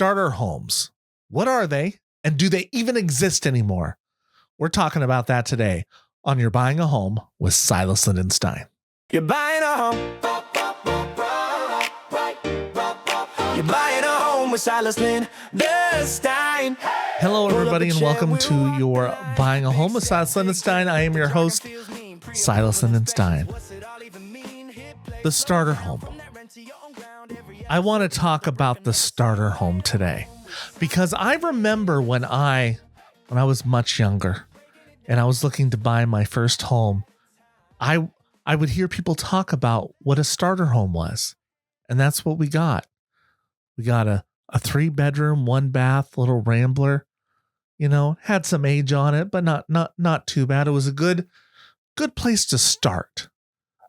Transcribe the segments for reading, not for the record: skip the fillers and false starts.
Starter homes. What are they? And do they even exist anymore? We're talking about that today on You're Buying a Home with Silas Lindenstein. You're buying a home. You're buying a home with Silas Lindenstein. Hello, everybody, and welcome to You're Buying a Home with Silas Lindenstein. I am your host, Silas Lindenstein. The starter home. I want to talk about the starter home today because I remember when I was much younger and I was looking to buy my first home, I would hear people talk about what a starter home was. And that's what we got. We got a 3-bedroom, 1-bath little rambler, had some age on it, but not too bad. It was a good place to start.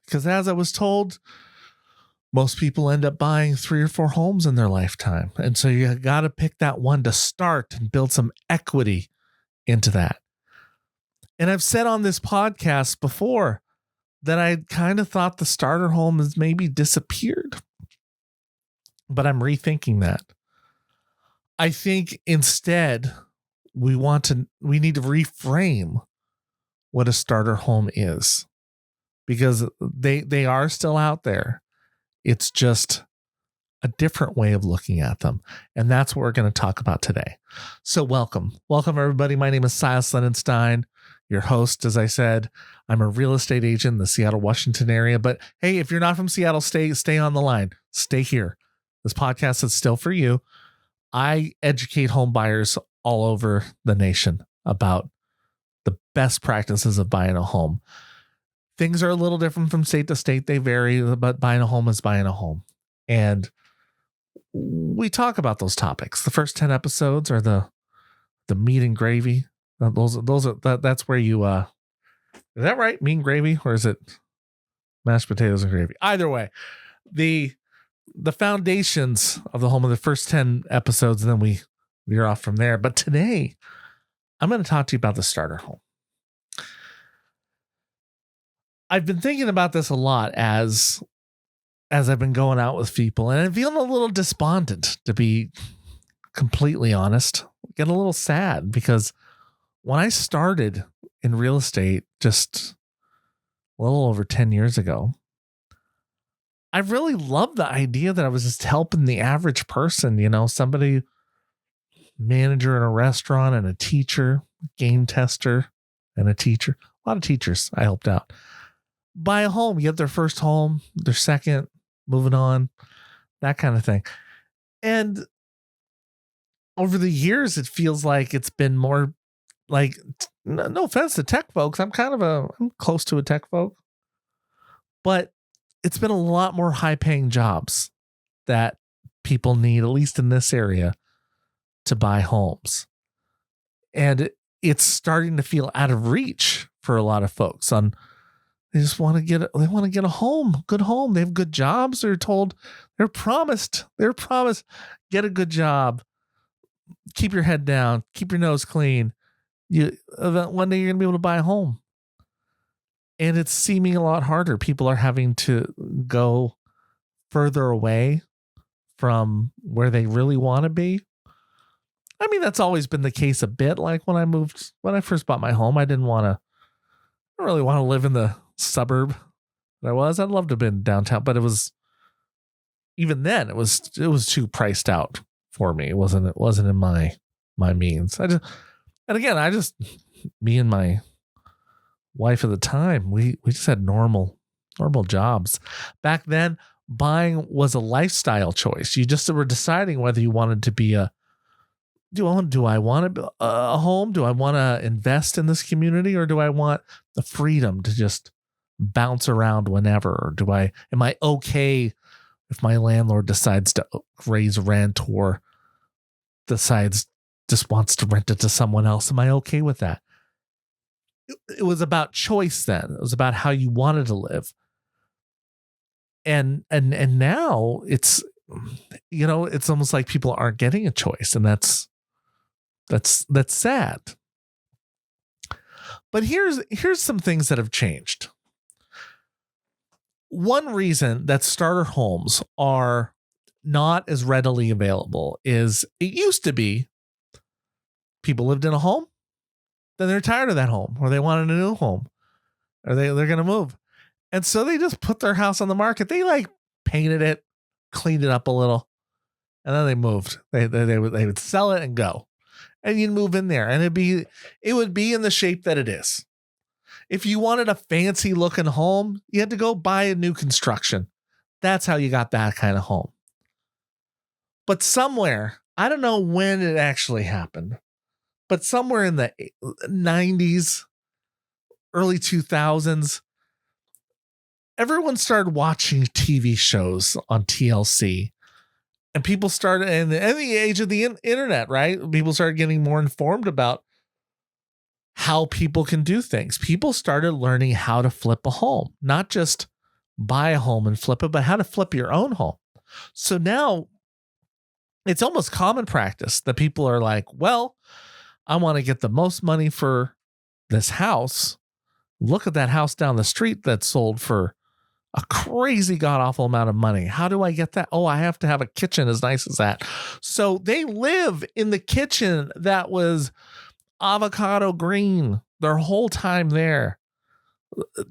Because as I was told, most people end up buying 3 or 4 homes in their lifetime. And so you got to pick that one to start and build some equity into that. And I've said on this podcast before that I kind of thought the starter home has maybe disappeared. But I'm rethinking that. I think instead we need to reframe what a starter home is, because they are still out there. It's just a different way of looking at them. And that's what we're going to talk about today. So welcome everybody. My name is Silas Lindenstein, your host. As I said, I'm a real estate agent in the Seattle, Washington area. But hey, if you're not from Seattle, stay on the line. Stay here. This podcast is still for you. I educate home buyers all over the nation about the best practices of buying a home. Things are a little different from state to state. They vary, but buying a home is buying a home. And we talk about those topics. The first 10 episodes are the meat and gravy. That's where you, is that right? Meat and gravy? Or is it mashed potatoes and gravy? Either way, the foundations of the home of the first 10 episodes, and then we're off from there. But today, I'm going to talk to you about the starter home. I've been thinking about this a lot as I've been going out with people, and I'm feeling a little despondent, to be completely honest. Getting a little sad because when I started in real estate just a little over 10 years ago, I really loved the idea that I was just helping the average person, somebody, manager in a restaurant and a teacher, game tester and a teacher. A lot of teachers I helped out. Buy a home, get their first home, their second, moving on, that kind of thing. And over the years, it feels like it's been more like, no offense to tech folks, I'm close to a tech folk, but it's been a lot more high paying jobs that people need, at least in this area, to buy homes. And it's starting to feel out of reach for a lot of folks. They just want to get a home, good home. They have good jobs. They're promised, get a good job, keep your head down, keep your nose clean. One day you're going to be able to buy a home. And it's seeming a lot harder. People are having to go further away from where they really want to be. I mean, that's always been the case a bit. Like when I first bought my home, I didn't really want to live in the suburb that I was. I'd love to have been downtown, but even then it was too priced out for me. It wasn't in my means. Me and my wife at the time, we just had normal jobs. Back then, buying was a lifestyle choice. You just were deciding whether you wanted to be do I want a home? Do I want to invest in this community, or do I want the freedom to just bounce around whenever? Or am I okay if my landlord decides to raise rent or just wants to rent it to someone else? Am I okay with that? It was about choice then. It was about how you wanted to live. And now it's almost like people aren't getting a choice, and that's sad. But here's some things that have changed. One reason that starter homes are not as readily available is it used to be people lived in a home, then they're tired of that home, or they wanted a new home, or they're going to move. And so they just put their house on the market. They like painted it, cleaned it up a little, and then they moved. They would sell it and go. And you'd move in there, and it would be in the shape that it is. If you wanted a fancy looking home, you had to go buy a new construction. That's how you got that kind of home. But somewhere, I don't know when it actually happened, but somewhere in the 90s, early 2000s, everyone started watching TV shows on TLC. And people started, in the age of the internet, right? People started getting more informed about how people can do things. People started learning how to flip a home, not just buy a home and flip it, but how to flip your own home. So now it's almost common practice that people are like, well, I want to get the most money for this house. Look at that house down the street that sold for a crazy god-awful amount of money. How do I get that? Oh, I have to have a kitchen as nice as that. So they live in the kitchen that was avocado green their whole time there.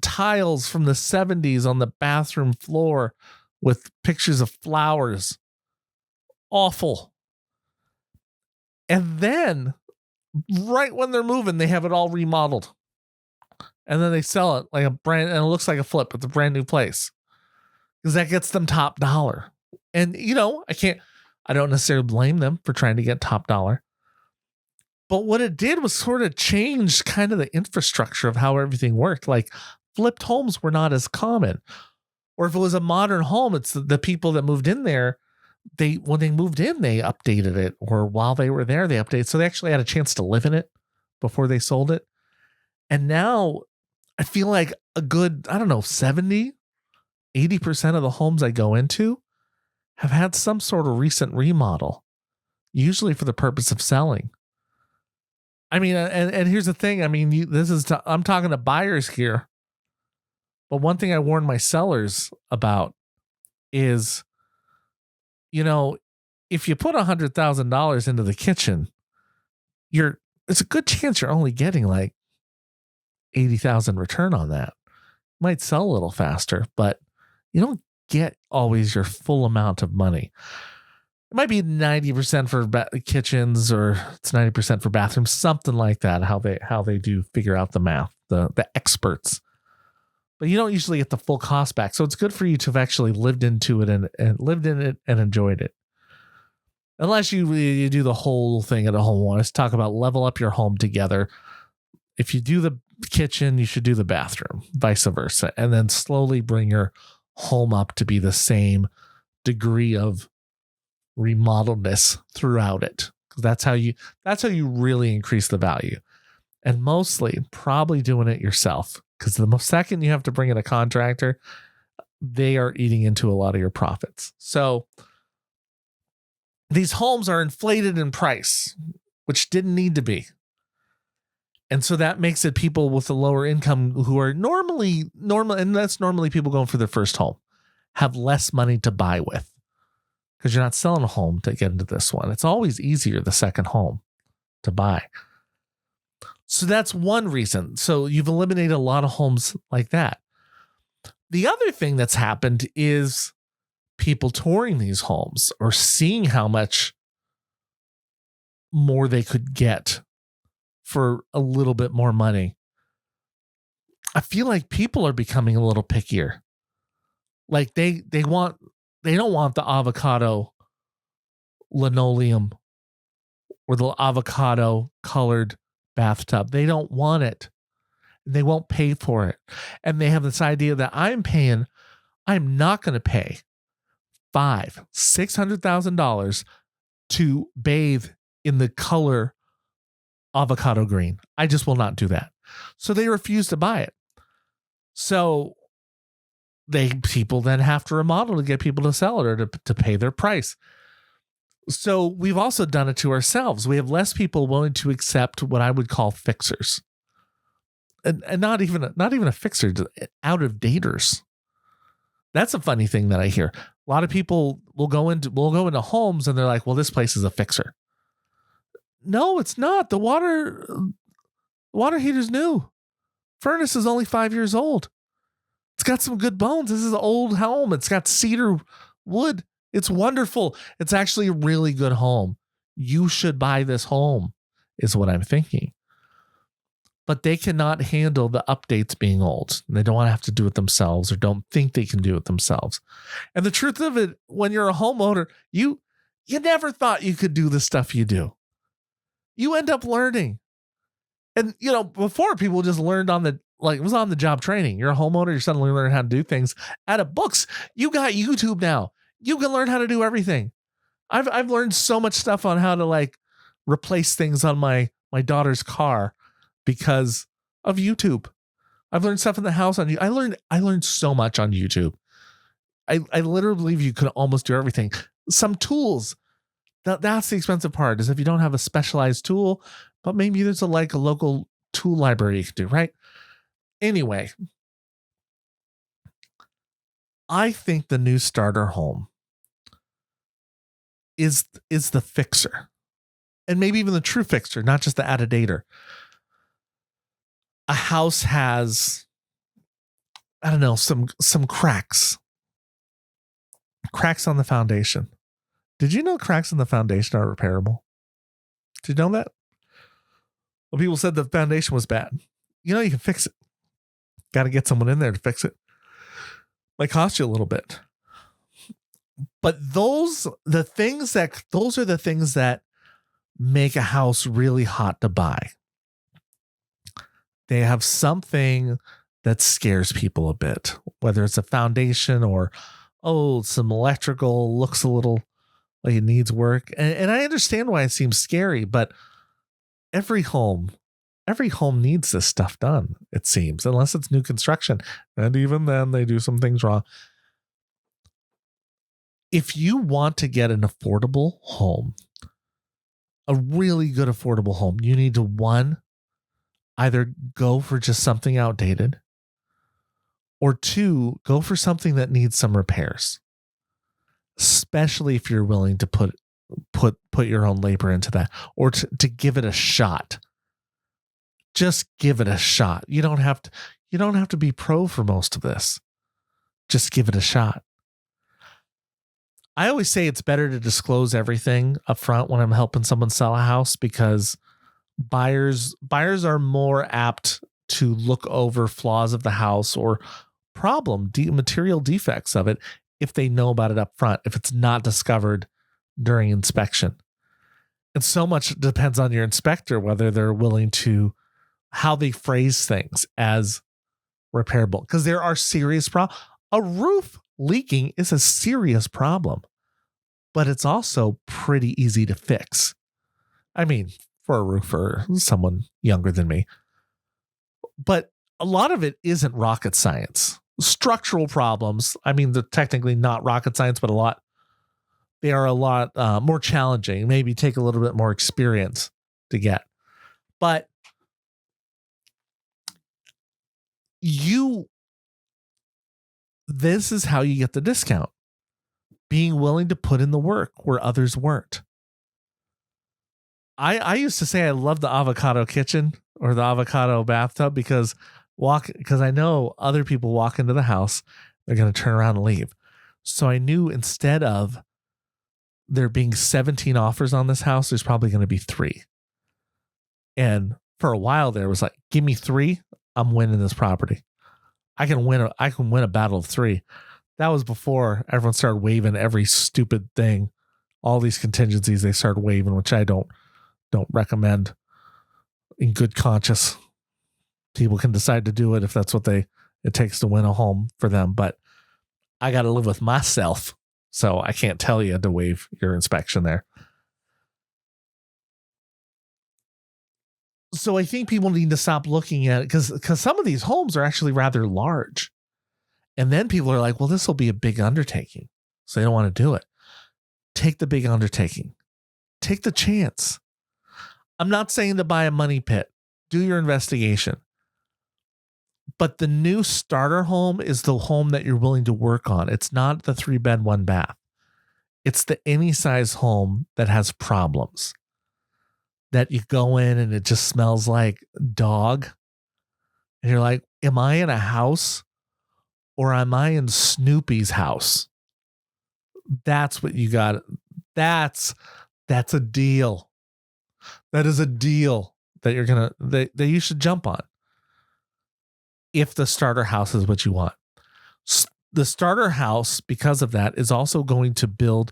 Tiles from the 70s on the bathroom floor with pictures of flowers. Awful. And then, right when they're moving, they have it all remodeled. And then they sell it like a brand, and it looks like a flip. It's a brand new place because that gets them top dollar. And, I don't necessarily blame them for trying to get top dollar. But what it did was sort of change kind of the infrastructure of how everything worked. Like flipped homes were not as common. Or if it was a modern home, it's the people that moved in there. When they moved in, they updated it. Or while they were there, they updated. So they actually had a chance to live in it before they sold it. And now I feel like a good, 70, 80% of the homes I go into have had some sort of recent remodel, usually for the purpose of selling. I mean, and here's the thing. I mean, I'm talking to buyers here, but one thing I warn my sellers about is, if you put $100,000 into the kitchen, it's a good chance you're only getting like 80,000 return on that. Might sell a little faster, but you don't get always your full amount of money. It might be 90% for kitchens, or it's 90% for bathrooms, something like that. How they do figure out the math, the experts. But you don't usually get the full cost back. So it's good for you to have actually lived into it and lived in it and enjoyed it. Unless you do the whole thing at a home. Let's talk about level up your home together. If you do the kitchen, you should do the bathroom, vice versa, and then slowly bring your home up to be the same degree of remodeledness throughout it. Because that's how you really increase the value. And mostly probably doing it yourself. Because the second you have to bring in a contractor, they are eating into a lot of your profits. So these homes are inflated in price, which didn't need to be. And so that makes it people with a lower income who are normally, and that's normally people going for their first home, have less money to buy with. Because you're not selling a home to get into this one. It's always easier, the second home, to buy. So that's one reason. So you've eliminated a lot of homes like that. The other thing that's happened is people touring these homes or seeing how much more they could get for a little bit more money. I feel like people are becoming a little pickier. Like they don't want the avocado linoleum or the avocado colored bathtub. They don't want it. They won't pay for it. And they have this idea that I'm not going to pay $600,000 to bathe in the color avocado green. I just will not do that. So they refuse to buy it. So people then have to remodel to get people to sell it or to pay their price. So we've also done it to ourselves. We have less people willing to accept what I would call fixers. And not even a fixer, out of daters. That's a funny thing that I hear. A lot of people will go into homes and they're like, well, this place is a fixer. No, it's not. The water heater's new. Furnace is only 5 years old. It's got some good bones. This is an old home. It's got cedar wood. It's wonderful. It's actually a really good home. You should buy this home, is what I'm thinking. But they cannot handle the updates being old. They don't want to have to do it themselves or don't think they can do it themselves. And the truth of it, when you're a homeowner, you never thought you could do the stuff you do. You end up learning. And, before people just learned it was on the job training. You're a homeowner, you're suddenly learning how to do things out of books. You got YouTube now. You can learn how to do everything. I've learned so much stuff on how to replace things on my daughter's car because of YouTube. I've learned stuff in the house on you. I learned so much on YouTube. I literally believe you could almost do everything. Some tools. That's the expensive part, is if you don't have a specialized tool, but maybe there's a local tool library you could do, right? Anyway, I think the new starter home is the fixer, and maybe even the true fixer, not just the add-a-dater. A house has, I don't know, some cracks on the foundation. Did you know cracks in the foundation are repairable? Did you know that? Well, people said the foundation was bad. You can fix it. Got to get someone in there to fix it. Might cost you a little bit. But those are the things that make a house really hot to buy. They have something that scares people a bit, whether it's a foundation or, some electrical looks a little like it needs work. And I understand why it seems scary, but every home needs this stuff done, it seems, unless it's new construction. And even then they do some things wrong. If you want to get an affordable home, a really good affordable home, you need to, one, either go for just something outdated, or two, go for something that needs some repairs. Especially if you're willing to put your own labor into that, or to give it a shot. Just give it a shot. You don't have to be pro for most of this. Just give it a shot. I always say it's better to disclose everything up front when I'm helping someone sell a house, because buyers are more apt to look over flaws of the house or material defects of it if they know about it up front, if it's not discovered during inspection. And so much depends on your inspector, whether they're willing to, how they phrase things as repairable, because there are serious problems. A roof leaking is a serious problem, but it's also pretty easy to fix. I mean, for a roofer, someone younger than me. But a lot of it isn't rocket science. Structural problems, I mean, they're technically not rocket science, but they are a lot more challenging, maybe take a little bit more experience to get. But this is how you get the discount. Being willing to put in the work where others weren't. I used to say I love the avocado kitchen or the avocado bathtub because I know other people walk into the house, they're going to turn around and leave. So I knew instead of there being 17 offers on this house, there's probably going to be 3. And for a while there was like, give me 3, I'm winning this property. I can win a battle of 3. That was before everyone started waiving every stupid thing. All these contingencies they started waiving, which I don't recommend in good conscience. People can decide to do it if that's what it takes to win a home for them. But I got to live with myself, so I can't tell you to waive your inspection there. So I think people need to stop looking at it because some of these homes are actually rather large. And then people are like, well, this will be a big undertaking, so they don't want to do it. Take the big undertaking. Take the chance. I'm not saying to buy a money pit. Do your investigation. But the new starter home is the home that you're willing to work on. It's not the 3-bed, 1-bath. It's the any size home that has problems. That you go in and it just smells like dog. And you're like, am I in a house or am I in Snoopy's house? That's what you got. That's a deal. That is a deal that that you should jump on. If the starter house is what you want. The starter house, because of that, is also going to build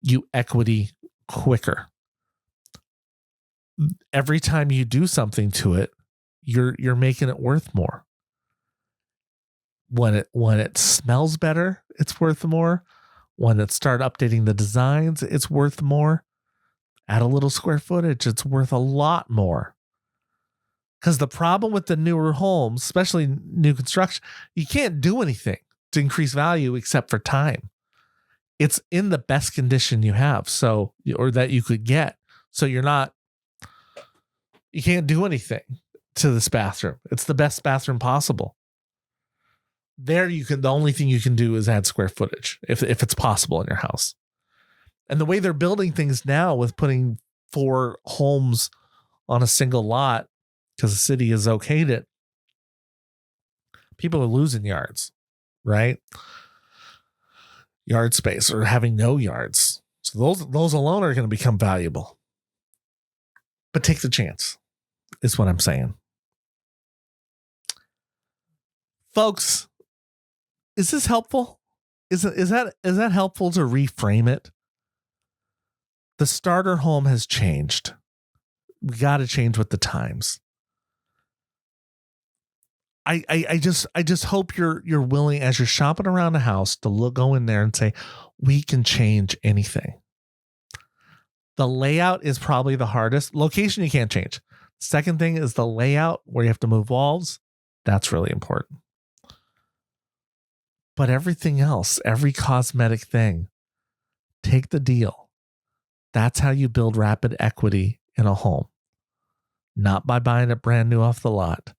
you equity quicker. Every time you do something to it, you're making it worth more. When it smells better, it's worth more. When it start updating the designs, it's worth more. Add a little square footage, it's worth a lot more. Because the problem with the newer homes, especially new construction, you can't do anything to increase value except for time. It's in the best condition you have, or that you could get. So you can't do anything to this bathroom. It's the best bathroom possible. The only thing you can do is add square footage if it's possible in your house. And the way they're building things now with putting 4 homes on a single lot, because the city has okayed it, people are losing yards, right? Yard space, or having no yards. So those alone are going to become valuable. But take the chance, is what I'm saying. Folks, is this helpful? Is that helpful to reframe it? The starter home has changed. We got to change with the times. I just hope you're willing, as you're shopping around the house, to go in there and say, we can change anything. The layout is probably the hardest. Location you can't change. Second thing is the layout, where you have to move walls. That's really important. But everything else, every cosmetic thing, take the deal. That's how you build rapid equity in a home. Not by buying it brand new off the lot.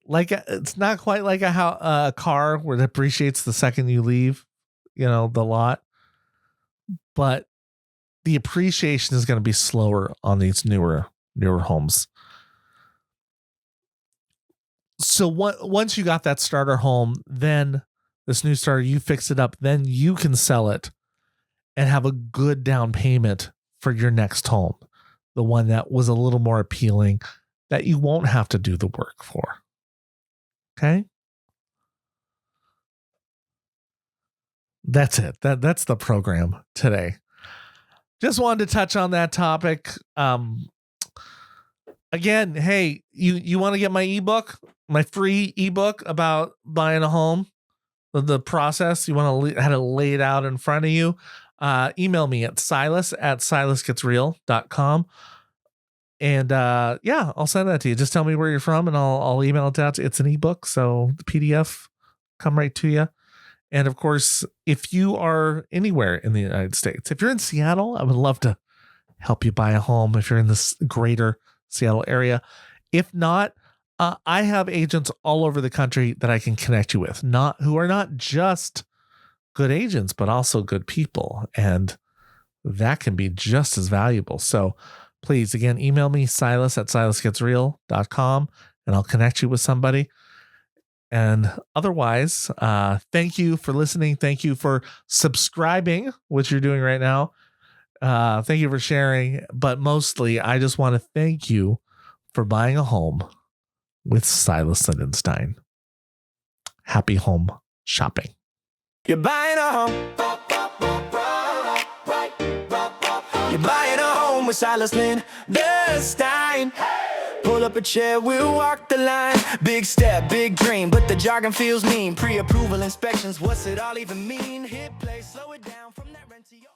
It's not quite like a car where it appreciates the second you leave, the lot. But the appreciation is going to be slower on these newer homes. So once you got that starter home, then this new starter, you fix it up, then you can sell it and have a good down payment for your next home. The one that was a little more appealing, that you won't have to do the work for. Okay? That's it. That's the program today. Just wanted to touch on that topic. Again, hey, you want to get my ebook, my free ebook about buying a home, the process, you want to how to lay it out in front of you, email me at silas@silasgetsreal.com. And I'll send that to you. Just tell me where you're from and I'll email it out to you. It's an ebook, so the PDF come right to you. And of course, if you are anywhere in the United States, if you're in Seattle, I would love to help you buy a home if you're in this greater Seattle area. If not, I have agents all over the country that I can connect you with, who are not just good agents, but also good people. And that can be just as valuable. So please, again, email me, silas@silasgetsreal.com, and I'll connect you with somebody. And otherwise, thank you for listening. Thank you for subscribing, which you're doing right now. Thank you for sharing. But mostly, I just want to thank you for buying a home with Silas Lindenstein. Happy home shopping. You're buying a home. You're buying a home with Silas Lindenstein. Pull up a chair, we'll walk the line. Big step, big dream, but the jargon feels mean. Pre-approval inspections, what's it all even mean? Hit play, slow it down from that rent to your